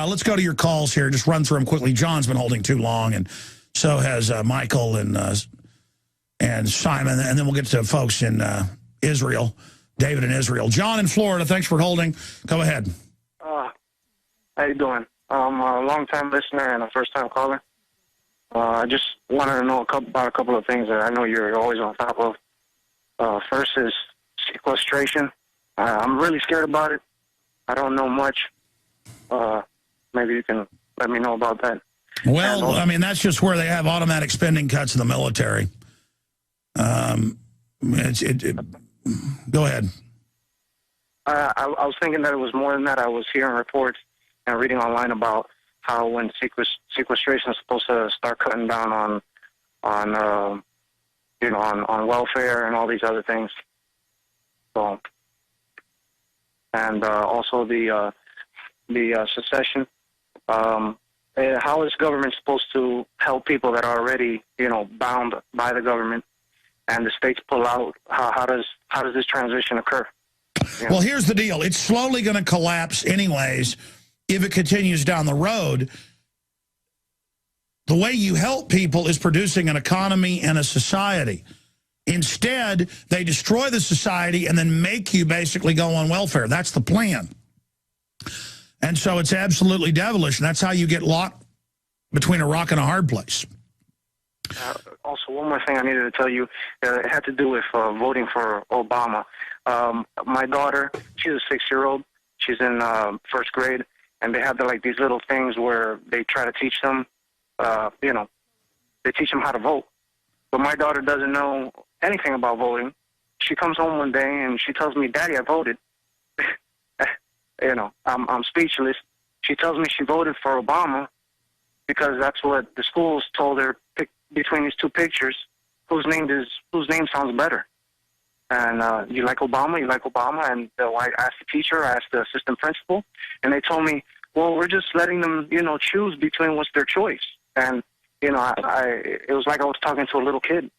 let's go to your calls here. Just run through them quickly. John's been holding too long, and so has Michael and Simon. And then we'll get to folks in Israel, David in Israel. John in Florida, thanks for holding. Go ahead. How you doing? I'm a long-time listener and a first-time caller. I just wanted to know about a couple of things that I know you're always on top of. First is sequestration. I'm really scared about it. I don't know much. Maybe you can let me know about that. Well, I mean, that's just where they have automatic spending cuts in the military. Go ahead. I was thinking that it was more than that. I was hearing reports and reading online about how when sequestration is supposed to start cutting down on welfare and all these other things. So, and also the secession. How is government supposed to help people that are already, bound by the government, and the states pull out? How does this transition occur? Well, here's the deal. It's slowly going to collapse anyways if it continues down the road. The way you help people is producing an economy and a society. Instead, they destroy the society and then make you basically go on welfare. That's the plan. And so it's absolutely devilish, and that's how you get locked between a rock and a hard place. Also, one more thing I needed to tell you. It had to do with voting for Obama. My daughter, she's a 6-year-old. She's in first grade, and they have these little things where they try to teach them, they teach them how to vote. But my daughter doesn't know anything about voting. She comes home one day and she tells me, "Daddy, I voted." I'm speechless. She tells me she voted for Obama because that's what the schools told her. Pick between these two pictures, whose name sounds better. And you like Obama? You like Obama? And I asked the teacher, I asked the assistant principal, and they told me, "Well, we're just letting them, choose between what's their choice." And it was like I was talking to a little kid.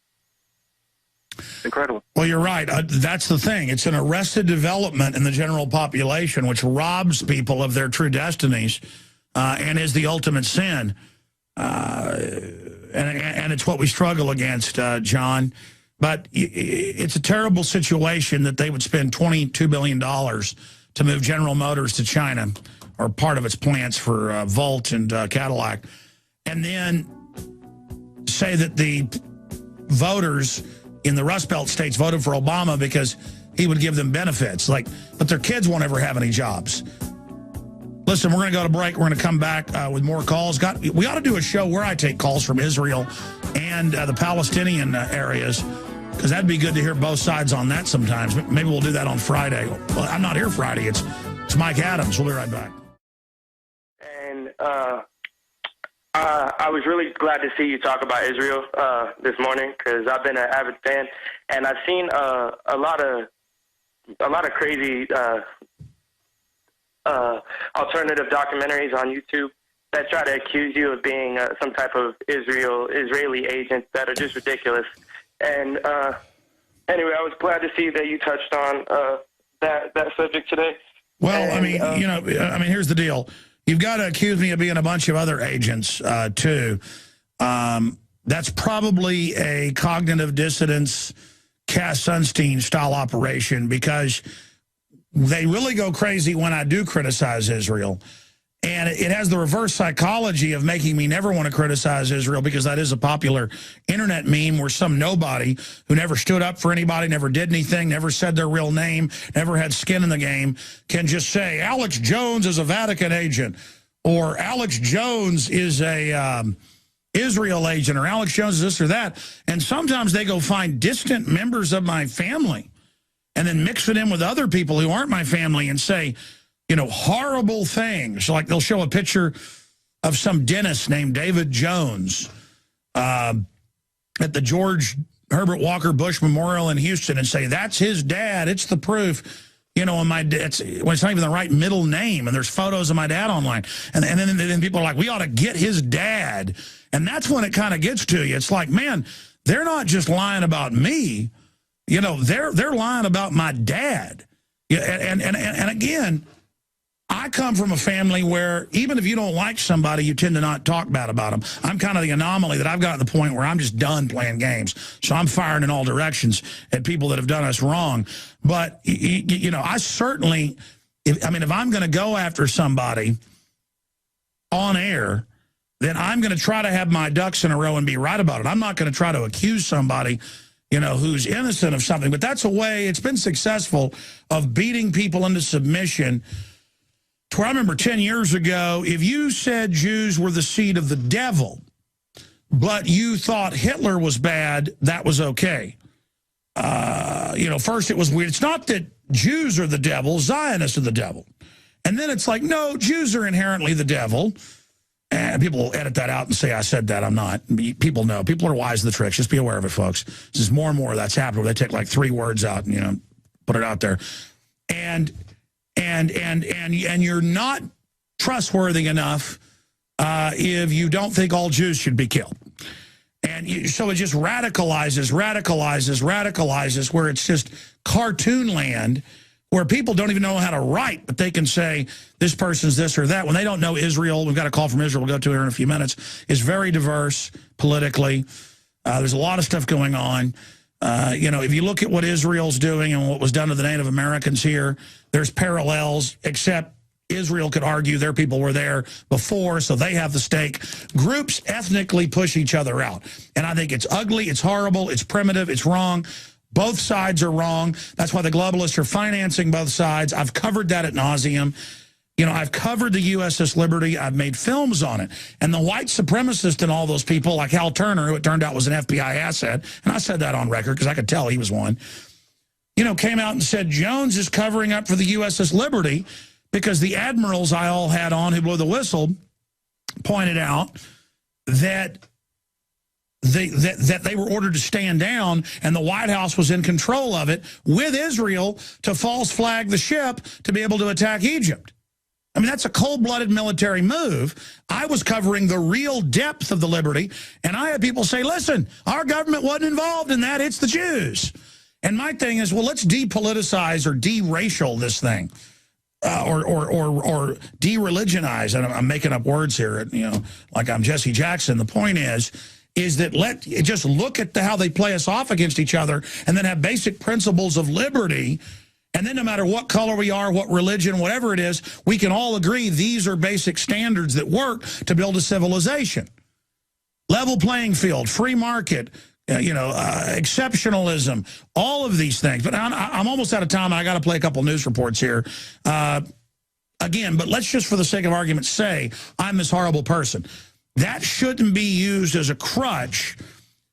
Incredible. Well, you're right. That's the thing. It's an arrested development in the general population, which robs people of their true destinies and is the ultimate sin. And it's what we struggle against, John. But it's a terrible situation that they would spend $22 billion to move General Motors to China, or part of its plants for Volt and Cadillac, and then say that the voters in the Rust Belt states voted for Obama because he would give them benefits. But their kids won't ever have any jobs. Listen, we're going to go to break. We're going to come back with more calls. We ought to do a show where I take calls from Israel and the Palestinian areas, because that'd be good to hear both sides on that sometimes. Maybe we'll do that on Friday. Well, I'm not here Friday. It's Mike Adams. We'll be right back. And I was really glad to see you talk about Israel this morning, because I've been an avid fan, and I've seen a lot of crazy alternative documentaries on YouTube that try to accuse you of being some type of Israeli agent that are just ridiculous. And anyway, I was glad to see that you touched on that subject today. Well, and, here's the deal. You've got to accuse me of being a bunch of other agents, too. That's probably a cognitive dissonance, Cass Sunstein-style operation, because they really go crazy when I do criticize Israel. And it has the reverse psychology of making me never want to criticize Israel, because that is a popular internet meme where some nobody who never stood up for anybody, never did anything, never said their real name, never had skin in the game, can just say, Alex Jones is a Vatican agent, or Alex Jones is a Israel agent, or Alex Jones is this or that. And sometimes they go find distant members of my family and then mix it in with other people who aren't my family and say, horrible things. Like they'll show a picture of some dentist named David Jones at the George Herbert Walker Bush Memorial in Houston and say, that's his dad. It's the proof. And it's not even the right middle name. And there's photos of my dad online. And then people are like, we ought to get his dad. And that's when it kind of gets to you. It's like, man, they're not just lying about me. They're lying about my dad. Yeah, and again, I come from a family where even if you don't like somebody, you tend to not talk bad about them. I'm kind of the anomaly that I've gotten to the point where I'm just done playing games. So I'm firing in all directions at people that have done us wrong. But, you know, I certainly, if I'm going to go after somebody on air, then I'm going to try to have my ducks in a row and be right about it. I'm not going to try to accuse somebody, you know, who's innocent of something. But that's a way, it's been successful, of beating people into submission. To where I remember 10 years ago, if you said Jews were the seed of the devil, but you thought Hitler was bad, that was okay. You know, first it was weird. It's not that Jews are the devil, Zionists are the devil. And then it's like, no, Jews are inherently the devil. And people will edit that out and say I said that. I'm not. People know. People are wise to the tricks. Just be aware of it, folks. This is more and more that's happening where they take like 3 words out and, you know, put it out there. And you're not trustworthy enough if you don't think all Jews should be killed. And so it just radicalizes, where it's just cartoon land, where people don't even know how to write, but they can say this person's this or that. When they don't know Israel, we've got a call from Israel, we'll go to here in a few minutes, is very diverse politically. There's a lot of stuff going on. You know, if you look at what Israel's doing and what was done to the Native Americans here, there's parallels, except Israel could argue their people were there before, so they have the stake. Groups ethnically push each other out. And I think it's ugly, it's horrible, it's primitive, it's wrong. Both sides are wrong. That's why the globalists are financing both sides. I've covered that ad nauseum. You know, I've covered the USS Liberty. I've made films on it. And the white supremacists and all those people, like Hal Turner, who it turned out was an FBI asset, and I said that on record because I could tell he was one, you know, came out and said Jones is covering up for the USS Liberty because the admirals I all had on who blew the whistle pointed out that they were ordered to stand down, and the White House was in control of it with Israel to false flag the ship to be able to attack Egypt. I mean, that's a cold-blooded military move. I was covering the real depth of the Liberty, and I had people say, listen, our government wasn't involved in that, it's the Jews. And my thing is, well, let's depoliticize or de-racial this thing. Or de-religionize, and I'm making up words here, you know, like I'm Jesse Jackson. The point is that just look at how they play us off against each other, and then have basic principles of liberty, and then no matter what color we are, what religion, whatever it is, we can all agree these are basic standards that work to build a civilization. Level playing field, free market, you know, exceptionalism, all of these things. But I'm almost out of time, and I got to play a couple news reports here. Again, but let's just, for the sake of argument, say I'm this horrible person. That shouldn't be used as a crutch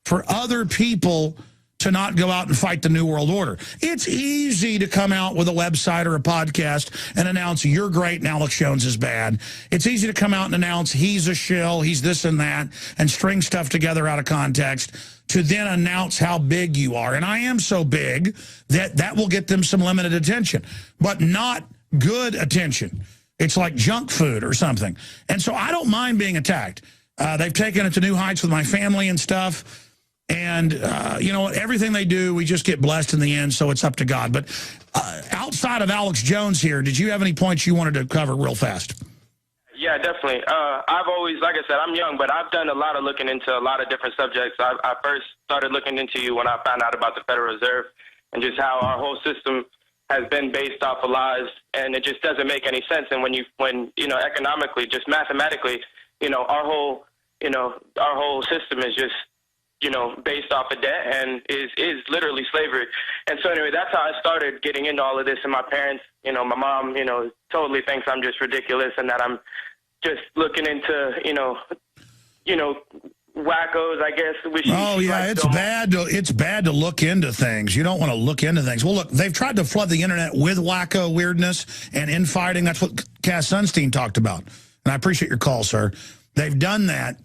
for other people to not go out and fight the New World Order. It's easy to come out with a website or a podcast and announce you're great and Alex Jones is bad. It's easy to come out and announce he's a shill, he's this and that, and string stuff together out of context to then announce how big you are. And I am so big that will get them some limited attention, but not good attention. It's like junk food or something. And so I don't mind being attacked. They've taken it to new heights with my family and stuff. And, you know, everything they do, we just get blessed in the end, so it's up to God. But outside of Alex Jones here, did you have any points you wanted to cover real fast? Yeah, definitely. I've always, like I said, I'm young, but I've done a lot of looking into a lot of different subjects. I first started looking into you when I found out about the Federal Reserve and just how our whole system has been based off of lies, and it just doesn't make any sense. And when you know, economically, just mathematically, you know, our whole system is just, you know, based off of debt and is literally slavery. And so anyway, that's how I started getting into all of this. And my parents, you know, my mom, you know, totally thinks I'm just ridiculous and that I'm just looking into, you know, wackos, I guess. Oh, yeah, it's bad to look into things. You don't want to look into things. Well, look, they've tried to flood the internet with wacko weirdness and infighting. That's what Cass Sunstein talked about. And I appreciate your call, sir. They've done that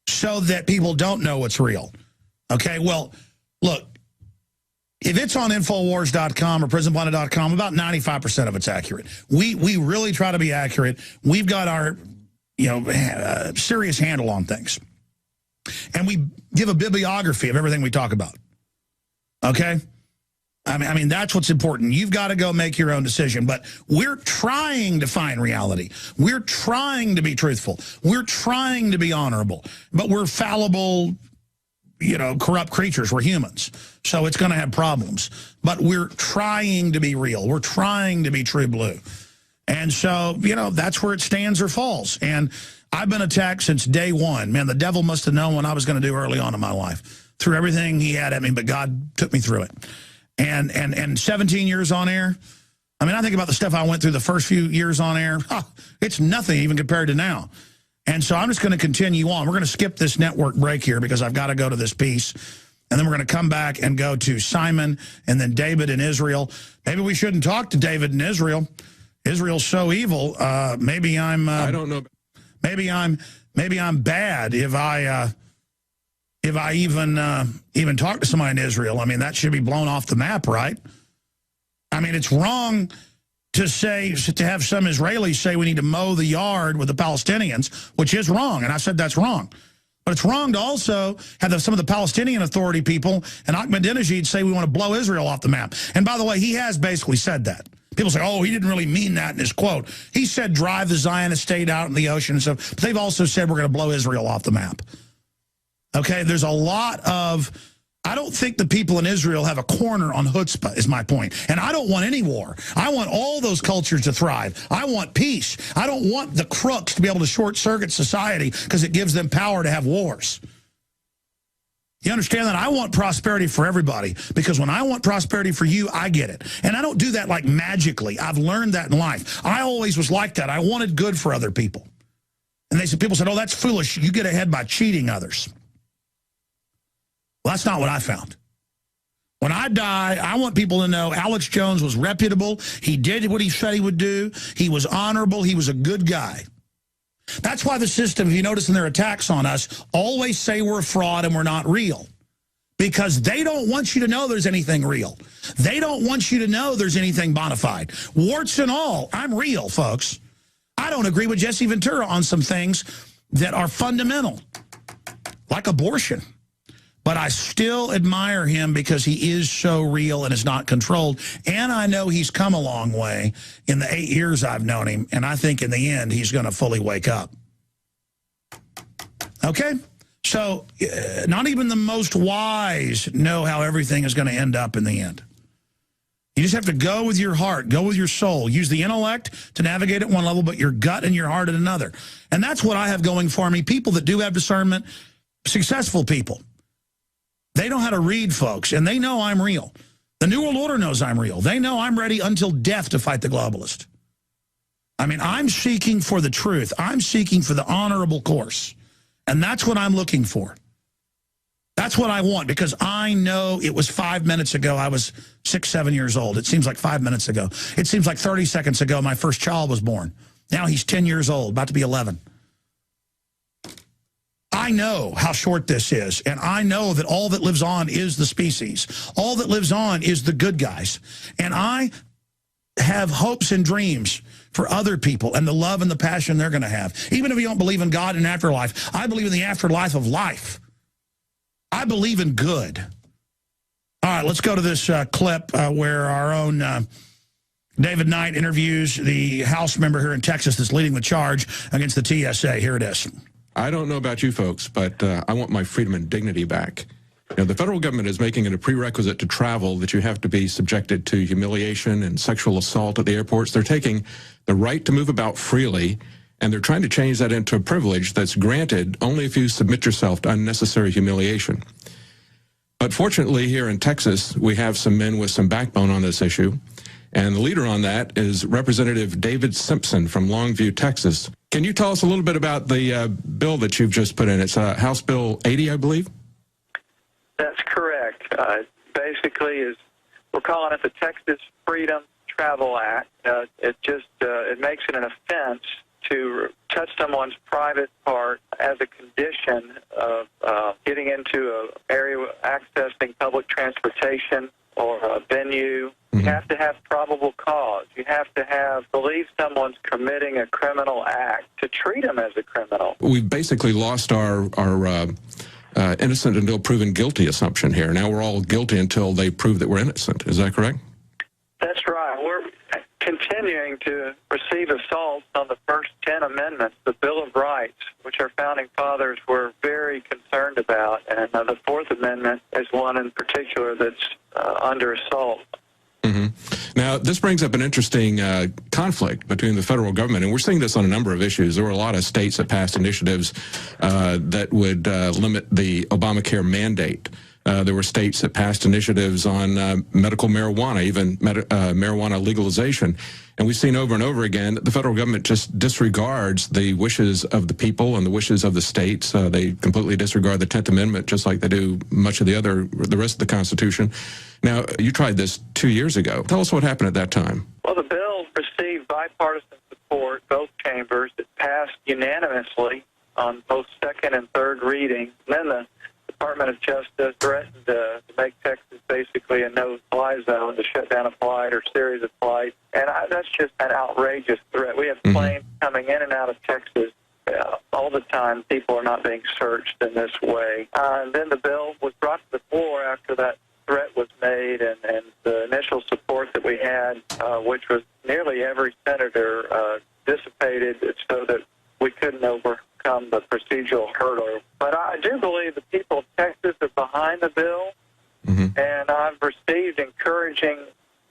so that people don't know what's real. Okay, well, look, if it's on Infowars.com or PrisonPlanet.com, about 95% of it's accurate. We really try to be accurate. We've got our, you know, serious handle on things. And we give a bibliography of everything we talk about. Okay? I mean, that's what's important. You've got to go make your own decision. But we're trying to find reality. We're trying to be truthful. We're trying to be honorable. But we're fallible, you know, corrupt creatures. We're humans. So it's going to have problems. But we're trying to be real. We're trying to be true blue. And so, you know, that's where it stands or falls. And I've been attacked since day one. Man, the devil must have known what I was going to do early on in my life. Through everything he had at me, but God took me through it. And 17 years on air, I mean, I think about the stuff I went through the first few years on air. It's nothing even compared to now. And so I'm just going to continue on. We're going to skip this network break here because I've got to go to this piece. And then we're going to come back and go to Simon and then David in Israel. Maybe we shouldn't talk to David in Israel. Israel's so evil. Maybe I'm... I don't know. Maybe I'm bad if I even talk to somebody in Israel. I mean, that should be blown off the map, right? I mean, it's wrong to have some Israelis say we need to mow the yard with the Palestinians, which is wrong, and I said that's wrong. But it's wrong to also have some of the Palestinian Authority people and Ahmed say we want to blow Israel off the map. And by the way, he has basically said that. People say, oh, he didn't really mean that in his quote. He said drive the Zionist state out in the ocean and stuff. But they've also said we're going to blow Israel off the map. Okay, there's a lot of... I don't think the people in Israel have a corner on chutzpah, is my point. And I don't want any war. I want all those cultures to thrive. I want peace. I don't want the crooks to be able to short-circuit society because it gives them power to have wars. You understand that? I want prosperity for everybody because when I want prosperity for you, I get it. And I don't do that like magically. I've learned that in life. I always was like that. I wanted good for other people. And people said, oh, that's foolish. You get ahead by cheating others. Well, that's not what I found. When I die, I want people to know Alex Jones was reputable. He did what he said he would do. He was honorable. He was a good guy. That's why the system, if you notice in their attacks on us, always say we're a fraud and we're not real. Because they don't want you to know there's anything real. They don't want you to know there's anything bona fide. Warts and all, I'm real, folks. I don't agree with Jesse Ventura on some things that are fundamental, like abortion. But I still admire him because he is so real and is not controlled. And I know he's come a long way in the 8 years I've known him. And I think in the end, he's going to fully wake up. Okay? So not even the most wise know how everything is going to end up in the end. You just have to go with your heart, go with your soul. Use the intellect to navigate at one level, but your gut and your heart at another. And that's what I have going for me. People that do have discernment, successful people. They know how to read, folks, and they know I'm real. The New World Order knows I'm real. They know I'm ready until death to fight the globalist. I mean, I'm seeking for the truth. I'm seeking for the honorable course. And that's what I'm looking for. That's what I want, because I know it was 5 minutes ago I was 6, 7 years old. It seems like 5 minutes ago. It seems like 30 seconds ago my first child was born. Now he's 10 years old, about to be 11. I know how short this is, and I know that all that lives on is the species. All that lives on is the good guys. And I have hopes and dreams for other people and the love and the passion they're going to have. Even if you don't believe in God and afterlife, I believe in the afterlife of life. I believe in good. All right, let's go to this clip where our own David Knight interviews the House member here in Texas that's leading the charge against the TSA. Here it is. I don't know about you folks, but I want my freedom and dignity back. You know, the federal government is making it a prerequisite to travel that you have to be subjected to humiliation and sexual assault at the airports. They're taking the right to move about freely, and they're trying to change that into a privilege that's granted only if you submit yourself to unnecessary humiliation. But fortunately, here in Texas, we have some men with some backbone on this issue. And the leader on that is Representative David Simpson from Longview, Texas. Can you tell us a little bit about the bill that you've just put in? It's House Bill 80, I believe? That's correct. Basically, we're calling it the Texas Freedom Travel Act. It makes it an offense to touch someone's private part as a condition of getting into an area accessing public transportation or a venue. You have to have probable cause. You have to believe someone's committing a criminal act to treat them as a criminal. We've basically lost our innocent until proven guilty assumption here. Now we're all guilty until they prove that we're innocent. Is that correct? That's right. We're continuing to receive assaults on the first 10 amendments, the Bill of Rights, which our founding fathers were very concerned about. And the Fourth Amendment is one in particular that's under assault. Mm-hmm. Now, this brings up an interesting conflict between the federal government, and we're seeing this on a number of issues. There were a lot of states that passed initiatives that would limit the Obamacare mandate. There were states that passed initiatives on medical marijuana, even marijuana legalization. And we've seen over and over again that the federal government just disregards the wishes of the people and the wishes of the states. They completely disregard the 10th Amendment, just like they do much of the rest of the Constitution. Now, you tried this 2 years ago. Tell us what happened at that time. Well, the bill received bipartisan support, both chambers. It passed unanimously on both second and third reading. And then the Department of Justice threatened to make Texas basically a no-fly zone, to shut down a flight or series of flights. And that's just an outrageous threat. We have planes coming in and out of Texas all the time. People are not being searched in this way. And then the bill was brought to the floor after that threat was made, and the initial support that we had, which was nearly every senator, dissipated so that we couldn't overcome the procedural hurdle. But I do believe the people of Texas are behind the bill, and I've received encouraging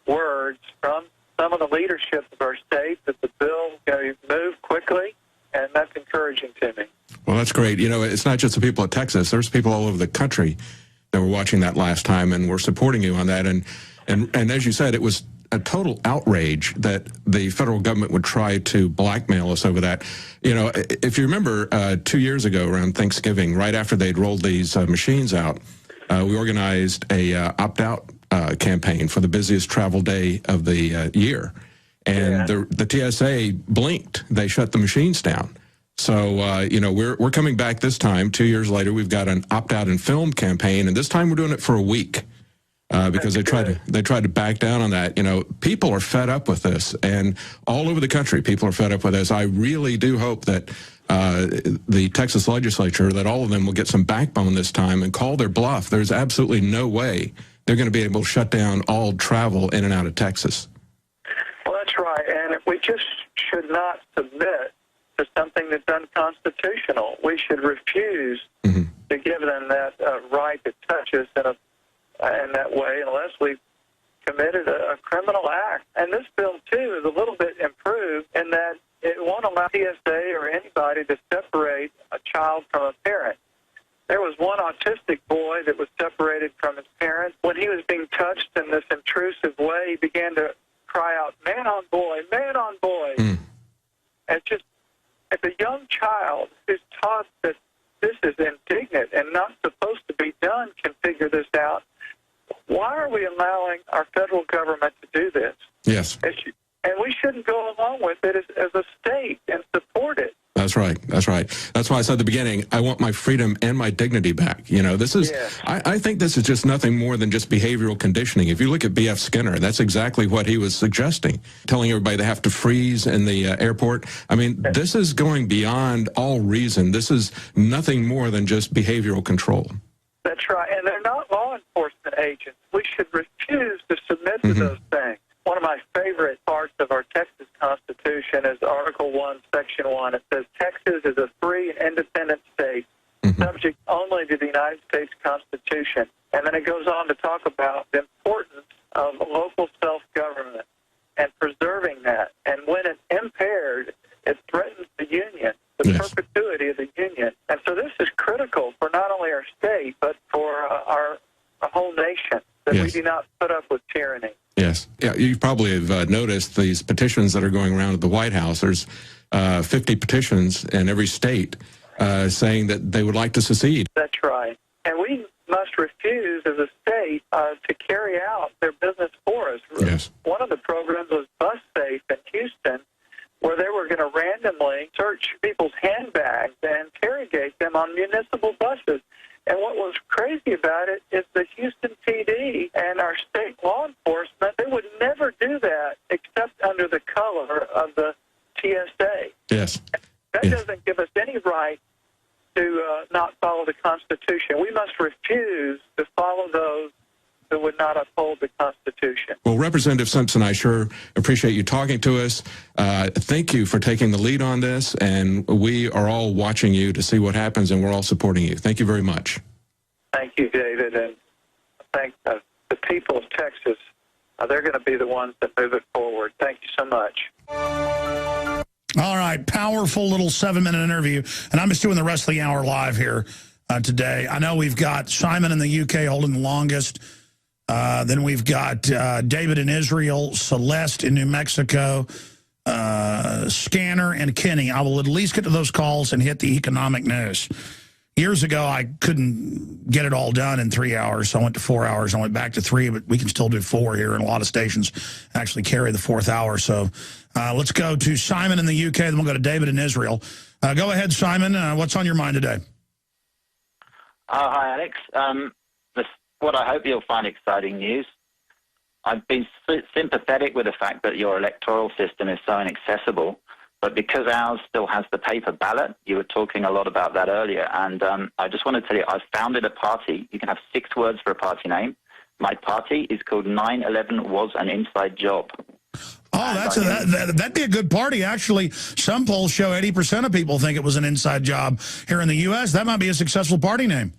words from some of the leadership of our state that the bill is going to move quickly, and that's encouraging to me. Well, that's great. You know, it's not just the people of Texas. There's people all over the country that were watching that last time, and we're supporting you on that. And as you said, it was a total outrage that the federal government would try to blackmail us over that. You know, if you remember 2 years ago around Thanksgiving, right after they'd rolled these machines out, we organized a opt-out campaign for the busiest travel day of the year. And the TSA blinked. They shut the machines down. So, you know, we're coming back this time. 2 years later, we've got an opt-out and film campaign, and this time we're doing it for a week. Because they tried to back down on that. You know, people are fed up with this, and all over the country, people are fed up with this. I really do hope that the Texas legislature, that all of them will get some backbone this time and call their bluff. There's absolutely no way they're going to be able to shut down all travel in and out of Texas. Well, that's right, and we just should not submit to something that's unconstitutional. We should refuse to give them that right to touch us in that way unless we've committed a criminal act. And this bill, too, is a little bit improved in that it won't allow TSA or anybody to separate a child from a parent. There was one autistic boy that was separated from his parents. When he was being touched in this intrusive way, he began to cry out, "Man on boy, man on boy." And just as a young child who's taught that this is indignant and not supposed to be done can figure this out, why are we allowing our federal government to do this? Yes. And we shouldn't go along with it as a state and support it. That's right. That's right. That's why I said at the beginning, I want my freedom and my dignity back. You know, this is, I think this is just nothing more than just behavioral conditioning. If you look at B.F. Skinner, that's exactly what he was suggesting, telling everybody they have to freeze in the airport. I mean, this is going beyond all reason. This is nothing more than just behavioral control. That's right. And they're not law enforcement agents. We should refuse to submit to those things. One of my favorite parts of our Texas Constitution is Article 1, Section 1. It says, Texas is a free and independent state, subject only to the United States Constitution. And then it goes on to talk about the importance of local self-government and preserving that. And when it's impaired, it threatens the Union, the perpetuity of the Union. And so this is critical for not only our state, but for our whole nation, that we do not put up with tyranny. Yes. Yeah, you probably have noticed these petitions that are going around at the White House. There's 50 petitions in every state saying that they would like to secede. That's right. And we must refuse as a state to carry out their business for us. Yes. One of the programs was Bus Safe in Houston, where they were going to randomly search people's handbags and interrogate them on municipal buses. And what was crazy about it is the Houston PD and our state law enforcement, they would never do that except under the color of the TSA. Yes. That doesn't give us any right to not follow the Constitution. We must refuse to follow those who would not uphold the Constitution. Well, Representative Simpson, I sure appreciate you talking to us. Thank you for taking the lead on this, and we are all watching you to see what happens, and we're all supporting you. Thank you very much. Thank you, David, and thank the people of Texas. They're going to be the ones that move it forward. Thank you so much. All right, powerful little 7-minute interview, and I'm just doing the rest of the hour live here today. I know we've got Simon in the UK holding the longest. Then we've got David in Israel, Celeste in New Mexico, Scanner, and Kenny. I will at least get to those calls and hit the economic news. Years ago, I couldn't get it all done in 3 hours, so I went to 4 hours. I went back to 3, but we can still do 4 here, and a lot of stations actually carry the 4th hour. So let's go to Simon in the UK, then we'll go to David in Israel. Go ahead, Simon. What's on your mind today? Hi, Alex. What I hope you'll find exciting news. I've been sympathetic with the fact that your electoral system is so inaccessible, but because ours still has the paper ballot, you were talking a lot about that earlier, and I just want to tell you, I've founded a party. You can have 6 words for a party name. My party is called 9/11 Was an Inside Job. Oh, that'd be a good party, actually. Some polls show 80% of people think it was an inside job here in the U.S. That might be a successful party name.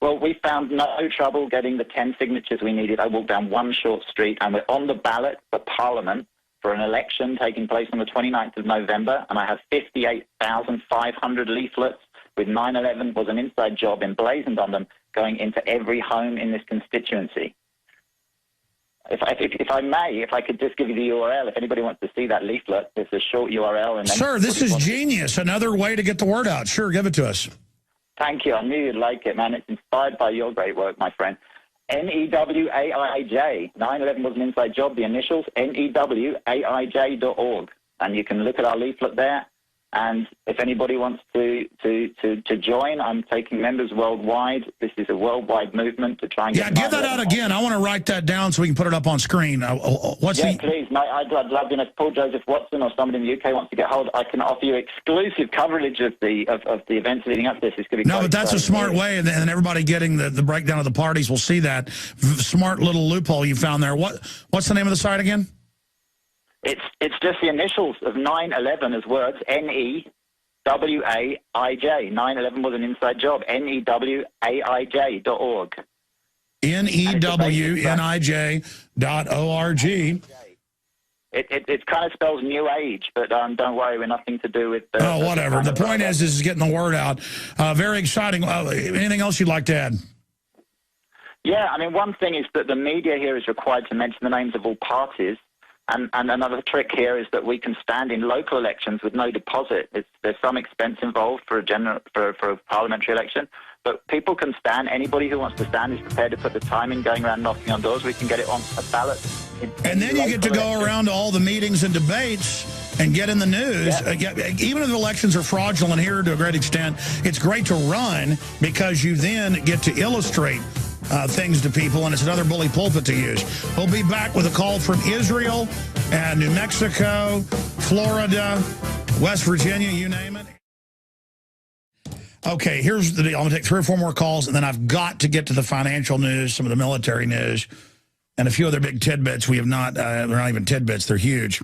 Well, we found no trouble getting the 10 signatures we needed. I walked down one short street, and we're on the ballot for Parliament for an election taking place on the 29th of November, and I have 58,500 leaflets with 9/11 Was an Inside Job emblazoned on them going into every home in this constituency. If I may, if I could just give you the URL, if anybody wants to see that leaflet, it's a short URL. And then Sir, this is genius. Another way to get the word out. Sure, give it to us. Thank you. I knew you'd like it, man. It's inspired by your great work, my friend. NEWAIJ. 9/11 Was an Inside Job. The initials, NEWAIJ.org. And you can look at our leaflet there. And if anybody wants to join, I'm taking members worldwide. This is a worldwide movement to try and get... Yeah, give that out again. I want to write that down so we can put it up on screen. Please. I'd love, if Paul Joseph Watson or somebody in the UK wants to get hold, I can offer you exclusive coverage of the events leading up to this. It's going to be No, but that's a smart way, and everybody getting the breakdown of the parties will see that. Smart little loophole you found there. What's the name of the site again? It's just the initials of 9/11 as words, NEWAIJ. 9/11 Was an Inside Job, NEWAIJ.org. NEWNIJ.org. It kind of spells New Age, but don't worry, we're nothing to do with... whatever. The point is getting the word out. Very exciting. Anything else you'd like to add? Yeah, I mean, one thing is that the media here is required to mention the names of all parties. And another trick here is that we can stand in local elections with no deposit. There's some expense involved for a parliamentary election, but people can stand. Anybody who wants to stand is prepared to put the time in going around knocking on doors. We can get it on a ballot. And then you get to go around to all the meetings and debates and get in the news. Yeah. Even if elections are fraudulent here to a great extent, it's great to run because you then get to illustrate things to people, and it's another bully pulpit to use. We'll be back with a call from Israel and New Mexico, Florida, West Virginia, you name it. Okay, here's the deal. I'm going to take 3 or 4 more calls, and then I've got to get to the financial news, some of the military news, and a few other big tidbits. We have not, they're not even tidbits, they're huge.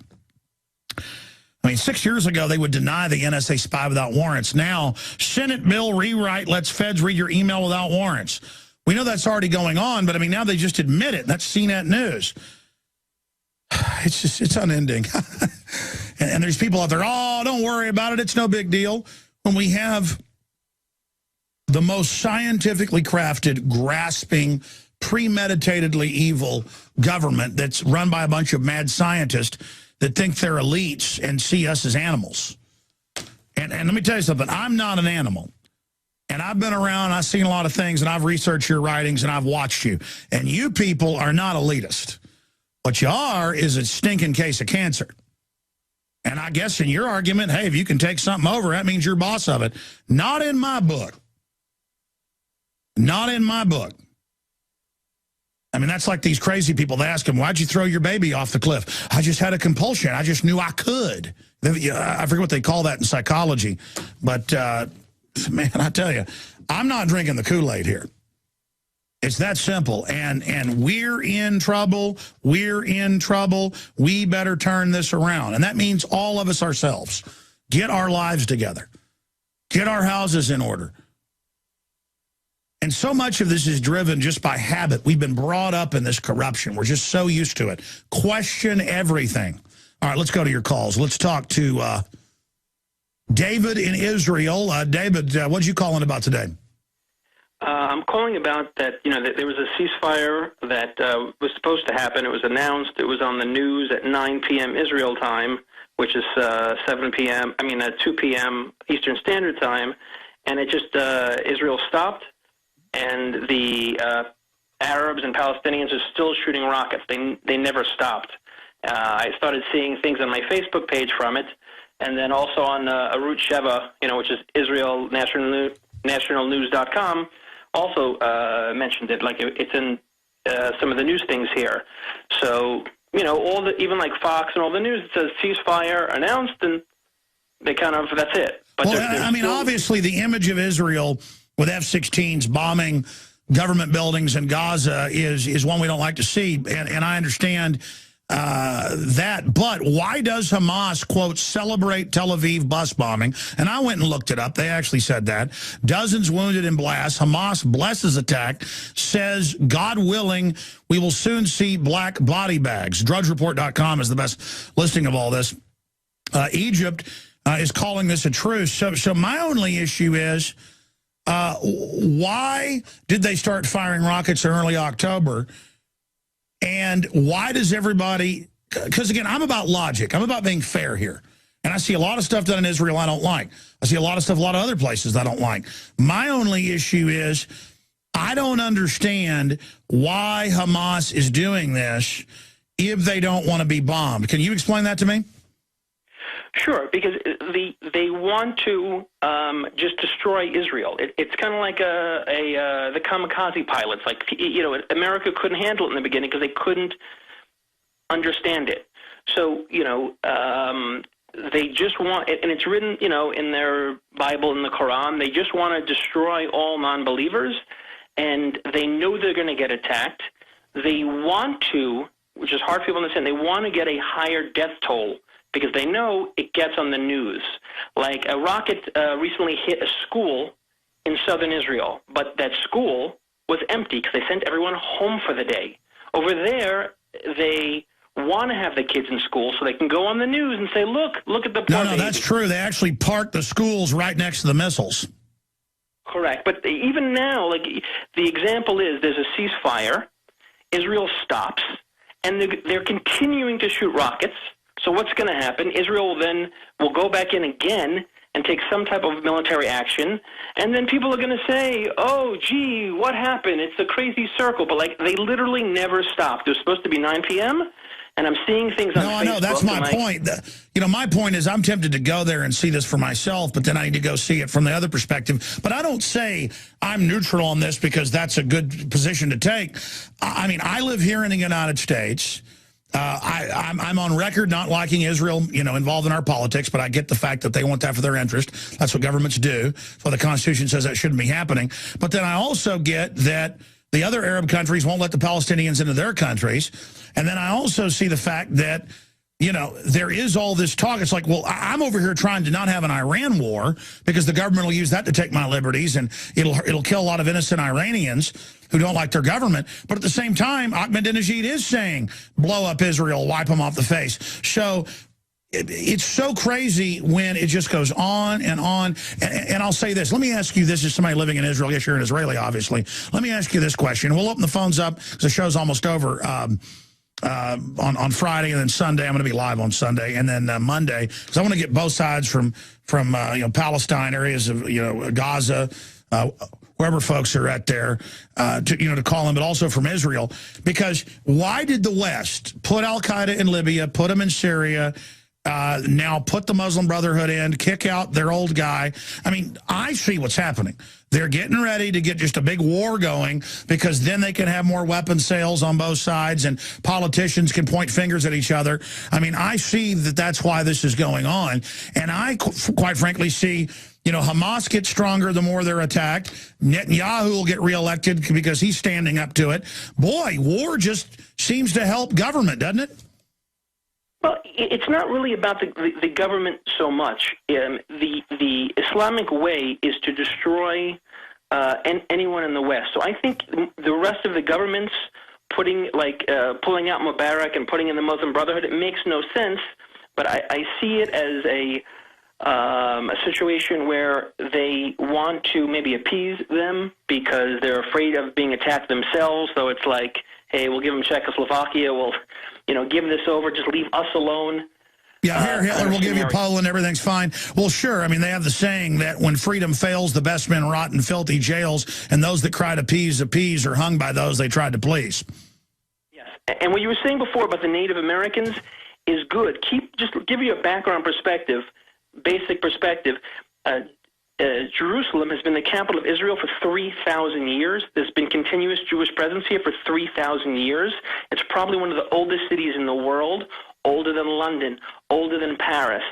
I mean, 6 years ago, they would deny the NSA spy without warrants. Now, Senate bill rewrite lets feds read your email without warrants. We know that's already going on, but I mean, now they just admit it. That's CNET News. It's unending. and there's people out there, oh, don't worry about it. It's no big deal. When we have the most scientifically crafted, grasping, premeditatedly evil government that's run by a bunch of mad scientists that think they're elites and see us as animals. And let me tell you something. I'm not an animal. And I've been around, I've seen a lot of things, and I've researched your writings, and I've watched you. And you people are not elitist. What you are is a stinking case of cancer. And I guess in your argument, hey, if you can take something over, that means you're boss of it. Not in my book. Not in my book. I mean, that's like these crazy people. They ask them, why'd you throw your baby off the cliff? I just had a compulsion. I just knew I could. I forget what they call that in psychology. But Man, I tell you, I'm not drinking the Kool-Aid here. It's that simple. And we're in trouble. We're in trouble. We better turn this around. And that means all of us ourselves. Get our lives together. Get our houses in order. And so much of this is driven just by habit. We've been brought up in this corruption. We're just so used to it. Question everything. All right, let's go to your calls. Let's talk to David in Israel. David, what'd you call in about today? I'm calling about that, that there was a ceasefire that was supposed to happen. It was announced. It was on the news at 9 p.m. Israel time, which is 2 p.m. Eastern Standard Time. And it just, Israel stopped. And the Arabs and Palestinians are still shooting rockets. They never stopped. I started seeing things on my Facebook page from it, and then also on Arut Sheva, which is Israel National News.com, also mentioned it. Like it's in some of the news things here. So even like Fox and all the news, it says ceasefire announced, and they that's it. But obviously the image of Israel with F-16s bombing government buildings in Gaza is one we don't like to see, and I understand that. But why does Hamas, quote, celebrate Tel Aviv bus bombing? And I went and looked it up. They actually said that. Dozens wounded in blasts. Hamas blesses attack, says, God willing, we will soon see black body bags. DrudgeReport.com is the best listing of all this. Egypt is calling this a truce. So my only issue is, why did they start firing rockets in early October? And why does everybody, because again, I'm about logic. I'm about being fair here. And I see a lot of stuff done in Israel I don't like. I see a lot of stuff a lot of other places I don't like. My only issue is I don't understand why Hamas is doing this if they don't want to be bombed. Can you explain that to me? Sure, because they want to just destroy Israel. It's kind of like the kamikaze pilots. Like America couldn't handle it in the beginning because they couldn't understand it. So they just want, and it's written in their Bible, in the Quran. They just want to destroy all non-believers, and they know they're going to get attacked. They want to, which is hard for people to understand. They want to get a higher death toll, because they know it gets on the news. Like a rocket recently hit a school in southern Israel, but that school was empty because they sent everyone home for the day. Over there, they want to have the kids in school so they can go on the news and say, look at the poor baby. That's true. They actually parked the schools right next to the missiles. Correct. But even now, like the example is there's a ceasefire, Israel stops, and they're continuing to shoot rockets. So what's going to happen? Israel then will go back in again and take some type of military action, and then people are going to say, oh, gee, what happened? It's a crazy circle. But, they literally never stopped. It was supposed to be 9 p.m., and I'm seeing things on Facebook. No, I know. That's my point. My point is I'm tempted to go there and see this for myself, but then I need to go see it from the other perspective. But I don't say I'm neutral on this because that's a good position to take. I live here in the United States. I'm on record not liking Israel, involved in our politics, but I get the fact that they want that for their interest. That's what governments do. So the Constitution says that shouldn't be happening. But then I also get that the other Arab countries won't let the Palestinians into their countries. And then I also see the fact that, there is all this talk. It's like, well, I'm over here trying to not have an Iran war because the government will use that to take my liberties, and it'll kill a lot of innocent Iranians who don't like their government. But at the same time, Ahmadinejad is saying, blow up Israel, wipe them off the face. So it's so crazy when it just goes on and on. And I'll say this. Let me ask you this as somebody living in Israel. Yes, you're an Israeli, obviously. Let me ask you this question. We'll open the phones up because the show's almost over. On Friday, and then Sunday I'm going to be live on Sunday, and then Monday, because I want to get both sides from Palestine, areas of Gaza, wherever folks are at there, to call them, but also from Israel. Because why did the West put Al Qaeda in Libya, put them in Syria, now put the Muslim Brotherhood in, kick out their old guy. I mean, I see what's happening. They're getting ready to get just a big war going because then they can have more weapon sales on both sides and politicians can point fingers at each other. I mean, I see that that's why this is going on. And I, quite frankly, see, you know, Hamas gets stronger the more they're attacked. Netanyahu will get reelected because he's standing up to it. Boy, war just seems to help government, doesn't it? Well, it's not really about the government so much. The Islamic way is to destroy anyone in the West. So I think the rest of the governments pulling out Mubarak and putting in the Muslim Brotherhood, it makes no sense. But I see it as a situation where they want to maybe appease them because they're afraid of being attacked themselves. So it's like, hey, we'll give them Czechoslovakia, we'll, you know, give this over, just leave us alone. Yeah, here Hitler will give you Poland, everything's fine. Well, sure, I mean, they have the saying that when freedom fails, the best men rot in filthy jails, and those that cry to appease are hung by those they tried to please. Yes, and what you were saying before about the Native Americans is good. Just give you a background perspective, basic perspective. Jerusalem has been the capital of Israel for 3,000 years. There's been continuous Jewish presence here for 3,000 years. It's probably one of the oldest cities in the world, older than London, older than Paris.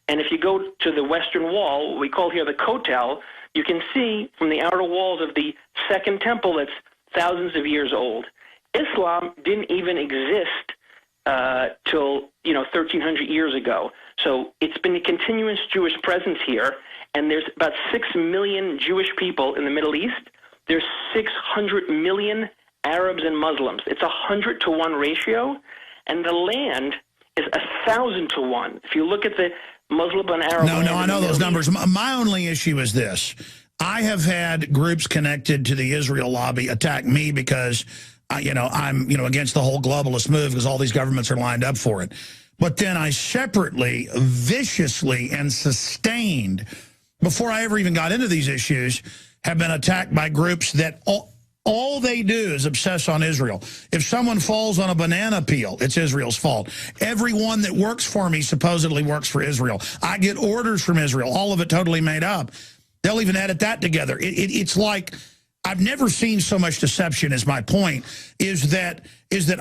And if you go to the Western Wall, what we call here the Kotel, you can see from the outer walls of the Second Temple that's thousands of years old. Islam didn't even exist till 1,300 years ago. So it's been a continuous Jewish presence here. And there's about 6 million Jewish people in the Middle East. There's 600 million Arabs and Muslims. It's 100-to-1 ratio, and the land is 1,000-to-1. If you look at the Muslim and Arab No, I know those numbers. My only issue is this. I have had groups connected to the Israel lobby attack me because, I'm against the whole globalist move because all these governments are lined up for it. But then I separately, viciously, and sustained, before I ever even got into these issues, have been attacked by groups that all they do is obsess on Israel. If someone falls on a banana peel, it's Israel's fault. Everyone that works for me supposedly works for Israel. I get orders from Israel, all of it totally made up. They'll even edit that together. It's like, I've never seen so much deception, is my point, is that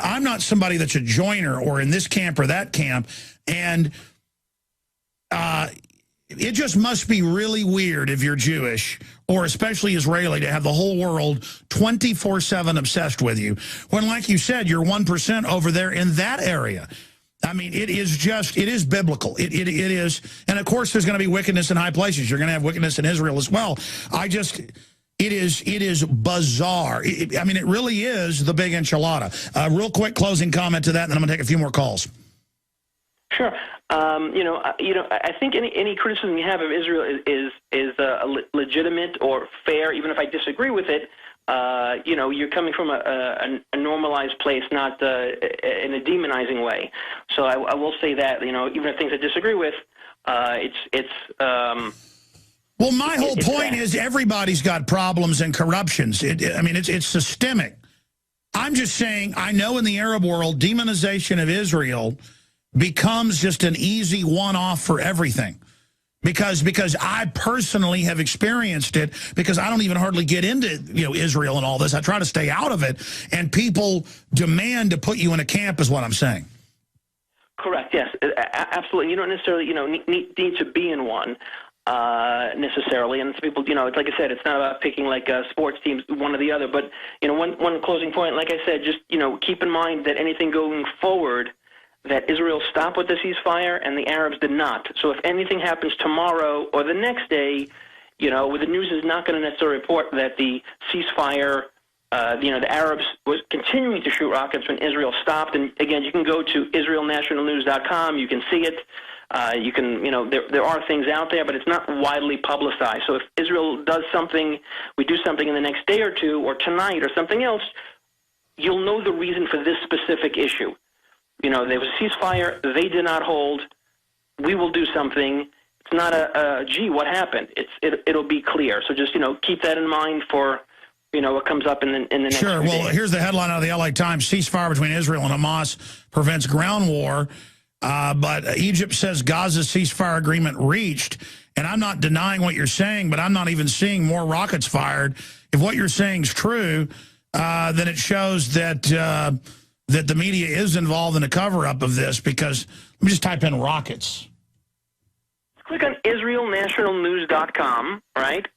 I'm not somebody that's a joiner or in this camp or that camp, and it just must be really weird if you're Jewish, or especially Israeli, to have the whole world 24/7 obsessed with you, when, like you said, you're 1% over there in that area. I mean, it is biblical. It is, and of course there's going to be wickedness in high places. You're going to have wickedness in Israel as well. It is bizarre. I mean, it really is the big enchilada. Real quick closing comment to that, and then I'm going to take a few more calls. Sure. I think any criticism you have of Israel is legitimate or fair, even if I disagree with it. You're coming from a normalized place, not in a demonizing way. So I will say that, even if things I disagree with, well, my whole point is everybody's got problems and corruptions. It's systemic. I'm just saying, I know in the Arab world, demonization of Israel becomes just an easy one-off for everything. Because I personally have experienced it, because I don't even hardly get into Israel and all this. I try to stay out of it, and people demand to put you in a camp is what I'm saying. Correct, yes, absolutely. You don't necessarily need to be in one necessarily, and some people, it's like I said, it's not about picking like sports teams, one or the other. But one closing point, like I said, just keep in mind that anything going forward, that Israel stopped with the ceasefire and the Arabs did not. So if anything happens tomorrow or the next day, the news is not going to necessarily report that the ceasefire, the Arabs was continuing to shoot rockets when Israel stopped. And again, you can go to israelnationalnews.com. You can see it. You can, there are things out there, but it's not widely publicized. So if Israel does something, we do something in the next day or two, or tonight, or something else, you'll know the reason for this specific issue. There was a ceasefire. They did not hold. We will do something. It's not gee, what happened? It'll be clear. So just, keep that in mind for, what comes up in the next few days. Well, here's the headline out of the LA Times. Ceasefire between Israel and Hamas prevents ground war. But Egypt says Gaza ceasefire agreement reached. And I'm not denying what you're saying, but I'm not even seeing more rockets fired. If what you're saying is true, then it shows that that the media is involved in a cover-up of this, because let me just type in rockets. Click on IsraelNationalNews.com, right,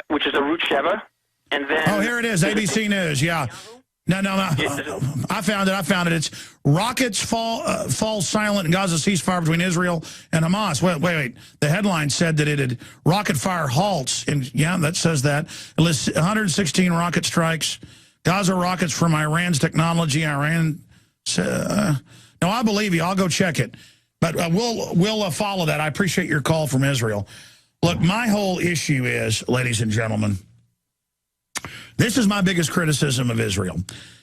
which is a root Sheva, and then... Oh, here it is, ABC News, yeah. No. I found it. It's rockets fall silent in Gaza ceasefire between Israel and Hamas. Wait. The headline said that it had rocket fire halts. Yeah, that says that. It lists 116 rocket strikes. Gaza rockets from Iran's technology. Iran. No, I believe you. I'll go check it. But we'll follow that. I appreciate your call from Israel. Look, my whole issue is, ladies and gentlemen, this is my biggest criticism of Israel.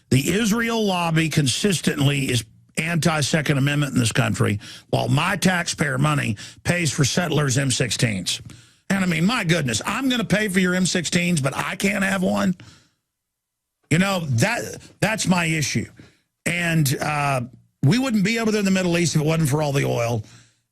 The Israel lobby consistently is anti-Second Amendment in this country, while my taxpayer money pays for settlers' M16s. And I mean, my goodness, I'm going to pay for your M16s, but I can't have one? You know, that's my issue. And we wouldn't be over there in the Middle East if it wasn't for all the oil.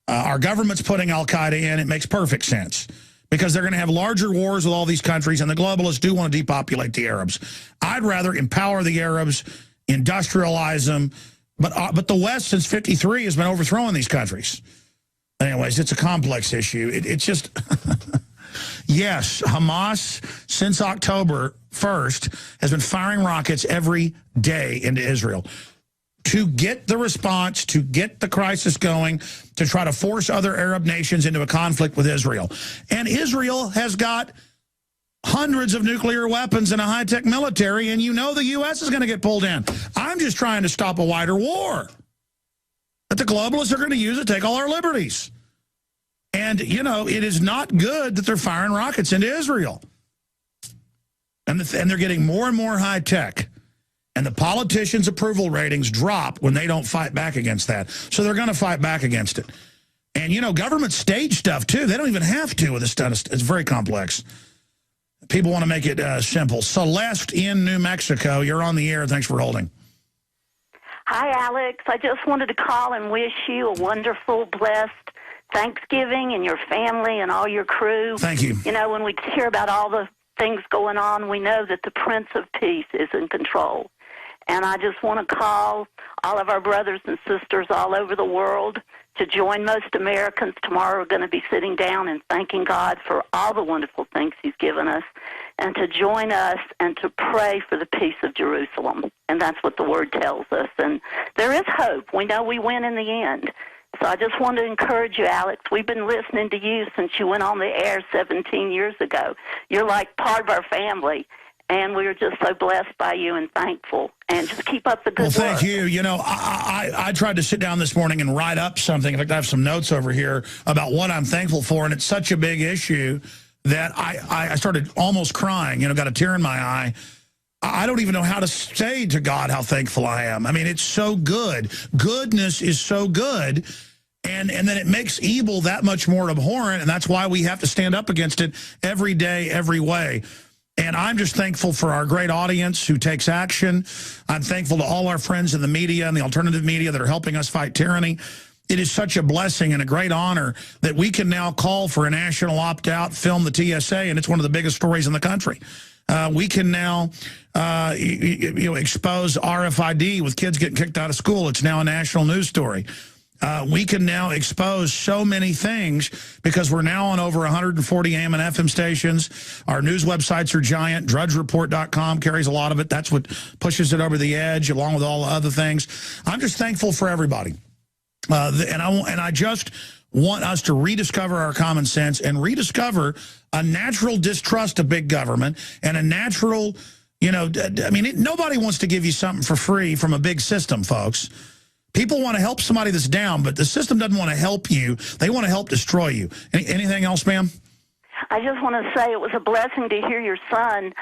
Our government's putting al-Qaeda in. It makes perfect sense, because they're going to have larger wars with all these countries, and the globalists do want to depopulate the Arabs. I'd rather empower the Arabs, industrialize them, but the West since '53 has been overthrowing these countries. Anyways, it's a complex issue. It's just, yes, Hamas since October 1st has been firing rockets every day into Israel to get the response, to get the crisis going, to try to force other Arab nations into a conflict with Israel. And Israel has got hundreds of nuclear weapons and a high-tech military, and you know the U.S. is going to get pulled in. I'm just trying to stop a wider war that the globalists are going to use to take all our liberties. And, you know, it is not good that they're firing rockets into Israel. And they're getting more and more high-tech. And the politicians' approval ratings drop when they don't fight back against that. So they're going to fight back against it. And, you know, government stage stuff, too. They don't even have to with this stuff. It's very complex. People want to make it simple. Celeste in New Mexico, you're on the air. Thanks for holding. Hi, Alex. I just wanted to call and wish you a wonderful, blessed Thanksgiving and your family and all your crew. Thank you. You know, when we hear about all the things going on, we know that the Prince of Peace is in control. And I just want to call all of our brothers and sisters all over the world to join most Americans tomorrow. We're going to be sitting down and thanking God for all the wonderful things he's given us, and to join us and to pray for the peace of Jerusalem. And that's what the word tells us. And there is hope. We know we win in the end. So I just want to encourage you, Alex. We've been listening to you since you went on the air 17 years ago. You're like part of our family. And we are just so blessed by you and thankful. And just keep up the good work. Well, thank you. You know, I tried to sit down this morning and write up something. In fact, I have some notes over here about what I'm thankful for. And it's such a big issue that I started almost crying, you know, got a tear in my eye. I don't even know how to say to God how thankful I am. I mean, it's so good. Goodness is so good. And then it makes evil that much more abhorrent. And that's why we have to stand up against it every day, every way. And I'm just thankful for our great audience who takes action. I'm thankful to all our friends in the media and the alternative media that are helping us fight tyranny. It is such a blessing and a great honor that we can now call for a national opt-out, film the TSA, and it's one of the biggest stories in the country. We can now expose RFID with kids getting kicked out of school. It's now a national news story. We can now expose so many things because we're now on over 140 AM and FM stations. Our news websites are giant. DrudgeReport.com carries a lot of it. That's what pushes it over the edge, along with all the other things. I'm just thankful for everybody. And I just want us to rediscover our common sense and rediscover a natural distrust of big government and a natural, you know, I mean, nobody wants to give you something for free from a big system, folks. People want to help somebody that's down, but the system doesn't want to help you. They want to help destroy you. Anything else, ma'am? I just want to say it was a blessing to hear your son.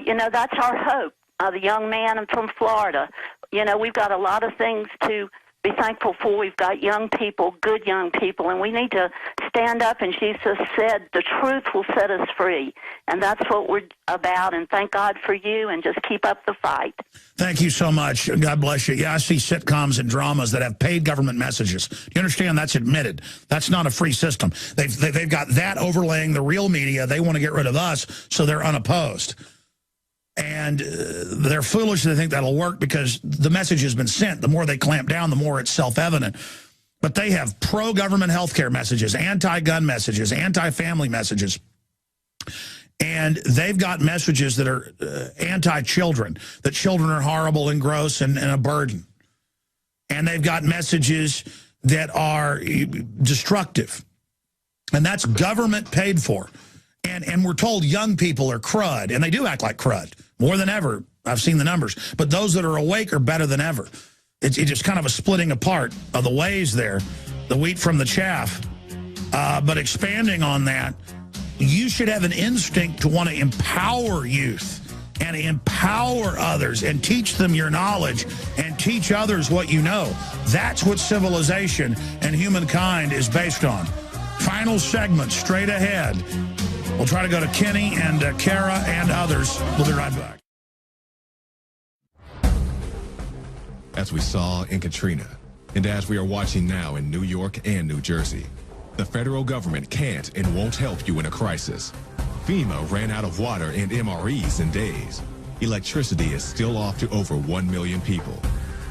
You know, that's our hope. The young man from Florida. You know, we've got a lot of things to be thankful for we've got young people, good young people, and we need to stand up. And Jesus said the truth will set us free. And that's what we're about. And thank God for you, and just keep up the fight. Thank you so much. God bless you. Yeah, I see sitcoms and dramas that have paid government messages. Do you understand? That's admitted. That's not a free system. They've got that overlaying the real media. They want to get rid of us, so they're unopposed. And they're foolish to think that'll work because the message has been sent. The more they clamp down, the more it's self-evident. But they have pro-government healthcare messages, anti-gun messages, anti-family messages. And they've got messages that are anti-children, that children are horrible and gross and a burden. And they've got messages that are destructive. And that's government paid for. And we're told young people are crud, and they do act like crud, more than ever. I've seen the numbers. But those that are awake are better than ever. It's just kind of a splitting apart of the ways there, the wheat from the chaff. But expanding on that, you should have an instinct to want to empower youth and empower others and teach them your knowledge and teach others what you know. That's what civilization and humankind is based on. Final segment straight ahead. We'll try to go to Kenny and Kara and others. We'll be right back. As we saw in Katrina, and as we are watching now in New York and New Jersey, the federal government can't and won't help you in a crisis. FEMA ran out of water and MREs in days. Electricity is still off to over 1 million people.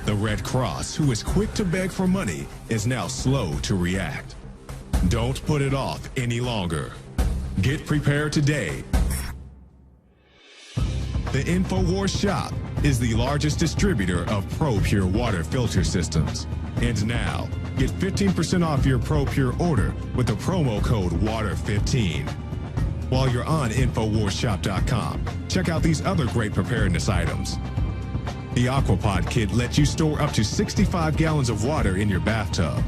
The Red Cross, who is quick to beg for money, is now slow to react. Don't put it off any longer. Get prepared today. The InfoWars shop is the largest distributor of ProPure water filter systems. And now, get 15% off your ProPure order with the promo code WATER15. While you're on InfoWarsShop.com, check out these other great preparedness items. The Aquapod kit lets you store up to 65 gallons of water in your bathtub.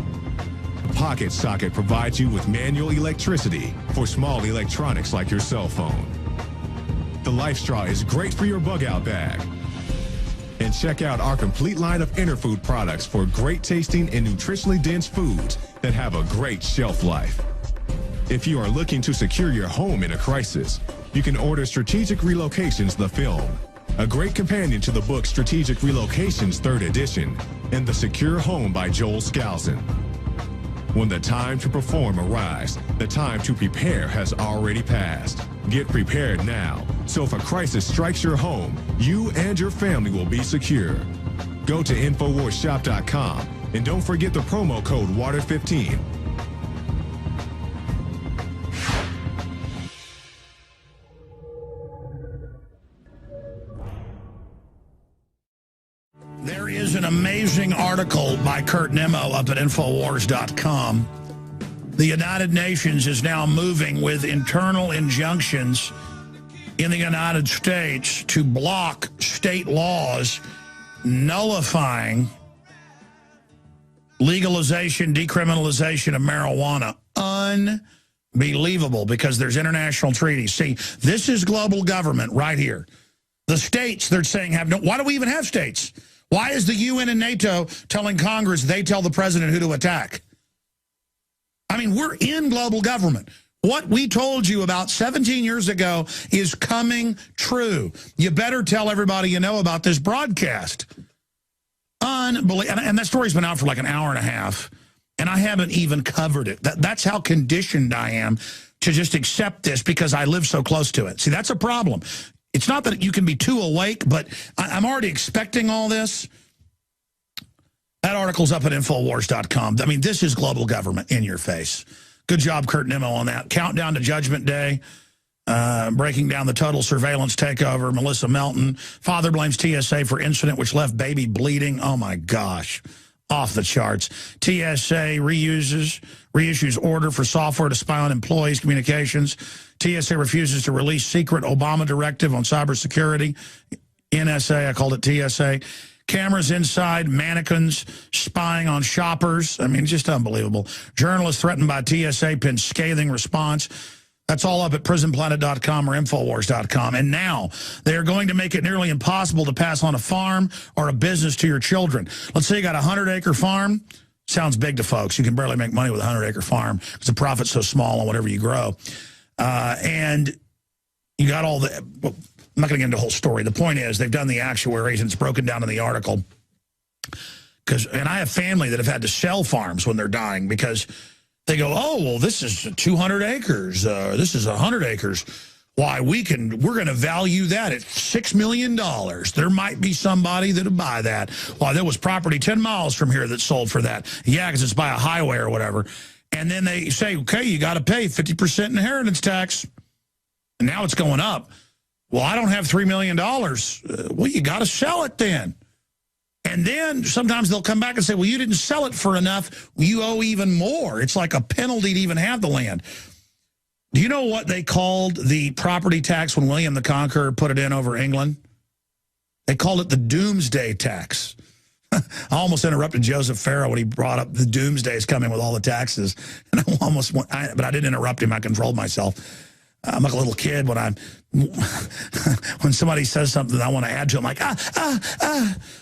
The Pocket Socket provides you with manual electricity for small electronics like your cell phone. The Life Straw is great for your bug-out bag. And check out our complete line of Interfood products for great tasting and nutritionally dense foods that have a great shelf life. If you are looking to secure your home in a crisis, you can order Strategic Relocations, the film, a great companion to the book Strategic Relocations 3rd edition, and The Secure Home by Joel Skousen. When the time to perform arrives, the time to prepare has already passed. Get prepared now, so if a crisis strikes your home, you and your family will be secure. Go to InfoWarsShop.com and don't forget the promo code WATER15. There is an amazing article by Kurt Nimmo up at Infowars.com. The United Nations is now moving with internal injunctions in the United States to block state laws nullifying legalization, decriminalization of marijuana. Unbelievable, because there's international treaties. See, this is global government right here. The states, they're saying, have no... Why do we even have states? Why is the UN and NATO telling Congress they tell the president who to attack? I mean, we're in global government. What we told you about 17 years ago is coming true. You better tell everybody you know about this broadcast. Unbelievable. And that story's been out for like an hour and a half, and I haven't even covered it. That's how conditioned I am to just accept this because I live so close to it. See, that's a problem. It's not that you can be too awake, but I'm already expecting all this. That article's up at Infowars.com. I mean, this is global government in your face. Good job, Kurt Nimmo, on that. Countdown to Judgment Day, breaking down the total surveillance takeover. Melissa Melton. Father blames TSA for incident which left baby bleeding. Oh, my gosh. Off the charts. TSA reissues order for software to spy on employees' communications. TSA refuses to release secret Obama directive on cybersecurity. NSA, I called it TSA. Cameras inside, mannequins spying on shoppers. I mean, just unbelievable. Journalists threatened by TSA pin scathing response. That's all up at prisonplanet.com or Infowars.com. And now they are going to make it nearly impossible to pass on a farm or a business to your children. Let's say you got a 100-acre farm. Sounds big to folks. You can barely make money with a 100-acre farm because the profit's so small on whatever you grow. And you got all the... Well, I'm not going to get into the whole story. The point is they've done the actuaries, and it's broken down in the article. And I have family that have had to sell farms when they're dying because they go, oh, well, this is 200 acres. This is 100 acres. Why, we're going to value that at $6 million. There might be somebody that would buy that. Why, there was property 10 miles from here that sold for that. Yeah, because it's by a highway or whatever. And then they say, okay, you got to pay 50% inheritance tax. And now it's going up. Well, I don't have $3 million. Well, you got to sell it then. And then sometimes they'll come back and say, well, you didn't sell it for enough. You owe even more. It's like a penalty to even have the land. Do you know what they called the property tax when William the Conqueror put it in over England? They called it the doomsday tax. I almost interrupted Joseph Farah when he brought up the doomsday is coming with all the taxes. And but I didn't interrupt him. I controlled myself. I'm like a little kid when when somebody says something I want to add to, I'm like,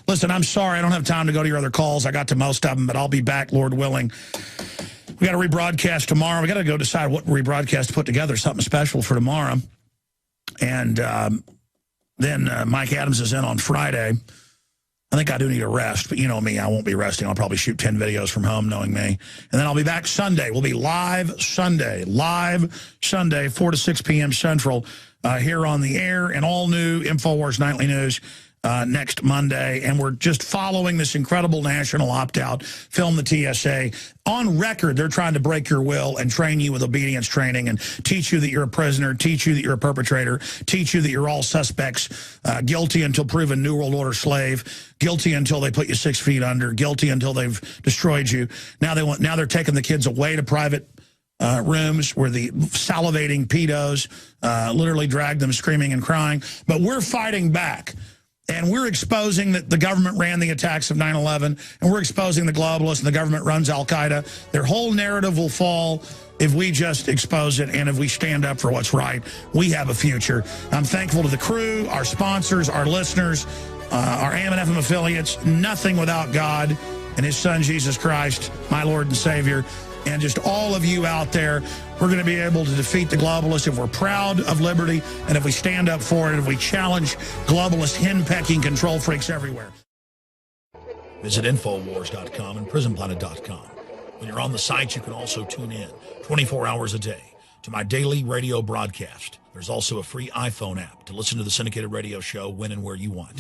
Listen, I'm sorry. I don't have time to go to your other calls. I got to most of them, but I'll be back, Lord willing. We got to rebroadcast tomorrow. We got to go decide what rebroadcast to put together, something special for tomorrow. And then Mike Adams is in on Friday. I think I do need a rest, but you know me, I won't be resting. I'll probably shoot 10 videos from home, knowing me. And then I'll be back Sunday. We'll be live Sunday, 4 to 6 p.m. Central, here on the air, and all new InfoWars Nightly News next Monday. And we're just following this incredible national opt-out, film the TSA. On record, they're trying to break your will and train you with obedience training and teach you that you're a prisoner, teach you that you're a perpetrator, teach you that you're all suspects, guilty until proven New World Order slave, guilty until they put you 6 feet under, guilty until they've destroyed you. Now they're taking the kids away to private rooms where the salivating pedos literally drag them screaming and crying. But we're fighting back. And we're exposing that the government ran the attacks of 9/11, and we're exposing the globalists, and the government runs Al-Qaeda. Their whole narrative will fall if we just expose it, and if we stand up for what's right. We have a future. I'm thankful to the crew, our sponsors, our listeners, our AM and FM affiliates. Nothing without God and his son, Jesus Christ, my Lord and Savior. And just all of you out there, we're going to be able to defeat the globalists if we're proud of liberty and if we stand up for it, if we challenge globalist henpecking control freaks everywhere. Visit Infowars.com and PrisonPlanet.com. When you're on the site, you can also tune in 24 hours a day to my daily radio broadcast. There's also a free iPhone app to listen to the syndicated radio show when and where you want.